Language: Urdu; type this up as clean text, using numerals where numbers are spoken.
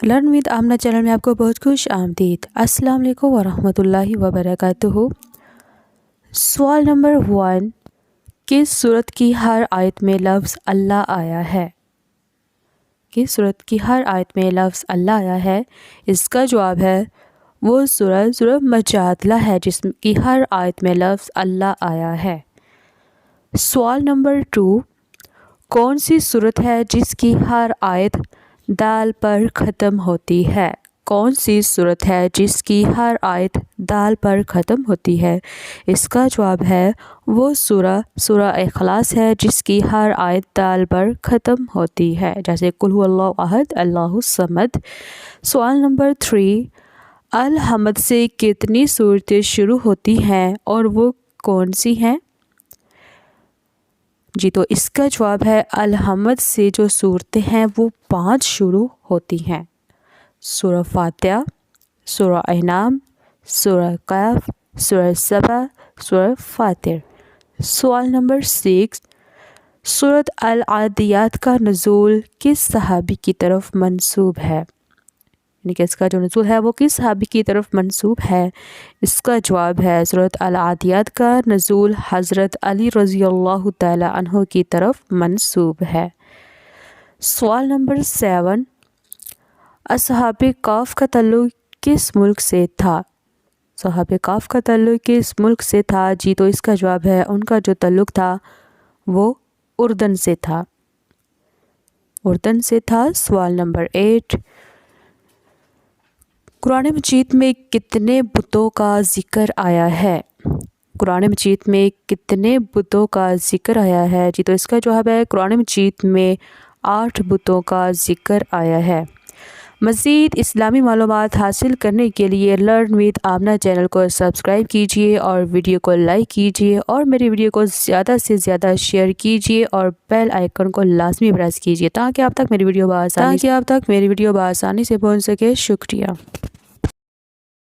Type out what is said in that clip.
لرن ود آمنہ چینل میں آپ کو بہت خوش آمدید۔ السلام علیکم ورحمۃ اللہ وبرکاتہ۔ سوال نمبر 1، کس سورت کی ہر آیت میں لفظ اللہ آیا ہے؟ کس سورت کی ہر آیت میں لفظ اللہ آیا ہے؟ اس کا جواب ہے وہ سورہ مجادلہ ہے جس کی ہر آیت میں لفظ اللہ آیا ہے۔ سوال نمبر 2، کون سی سورت ہے جس کی ہر آیت دال پر ختم ہوتی ہے؟ کون سی سورت ہے جس کی ہر آیت دال پر ختم ہوتی ہے؟ اس کا جواب ہے وہ سورہ اخلاص ہے جس کی ہر آیت دال پر ختم ہوتی ہے، جیسے قل هو اللہ احد اللہ الصمد۔ سوال نمبر 3، الحمد سے کتنی صورتیں شروع ہوتی ہیں اور وہ کون سی ہیں؟ جی تو اس کا جواب ہے الحمد سے جو صورتیں ہیں وہ 5 شروع ہوتی ہیں: سورہ فاتحہ، سورہ انعام، سورہ کہف، سورہ سبا، سورہ فاطر۔ سوال نمبر 6، سورۃ العادیات کا نزول کس صحابی کی طرف منسوب ہے؟ یعنی کہ اس کا جو نزول ہے وہ کس صحابی کی طرف منسوب ہے؟ اس کا جواب ہے سورۃ العادیات کا نزول حضرت علی رضی اللہ تعالی عنہ کی طرف منسوب ہے۔ سوال نمبر 7، اصحاب کہف کا تعلق کس ملک سے تھا؟ اصحاب کہف کا تعلق کس ملک سے تھا؟ جی تو اس کا جواب ہے ان کا جو تعلق تھا وہ اردن سے تھا، اردن سے تھا۔ سوال نمبر 8، قرآن مجید میں کتنے بتوں کا ذکر آیا ہے؟ قرآن مجید میں کتنے بتوں کا ذکر آیا ہے؟ جی تو اس کا جواب ہے قرآن مجید میں 8 بتوں کا ذکر آیا ہے۔ مزید اسلامی معلومات حاصل کرنے کے لیے لرن ود آمنہ چینل کو سبسکرائب کیجیے اور ویڈیو کو لائک کیجیے اور میری ویڈیو کو زیادہ سے زیادہ شیئر کیجیے اور بیل آئیکن کو لازمی پریس کیجیے تاکہ آپ تک میری ویڈیو بآسانی سے پہنچ سکے۔ شکریہ۔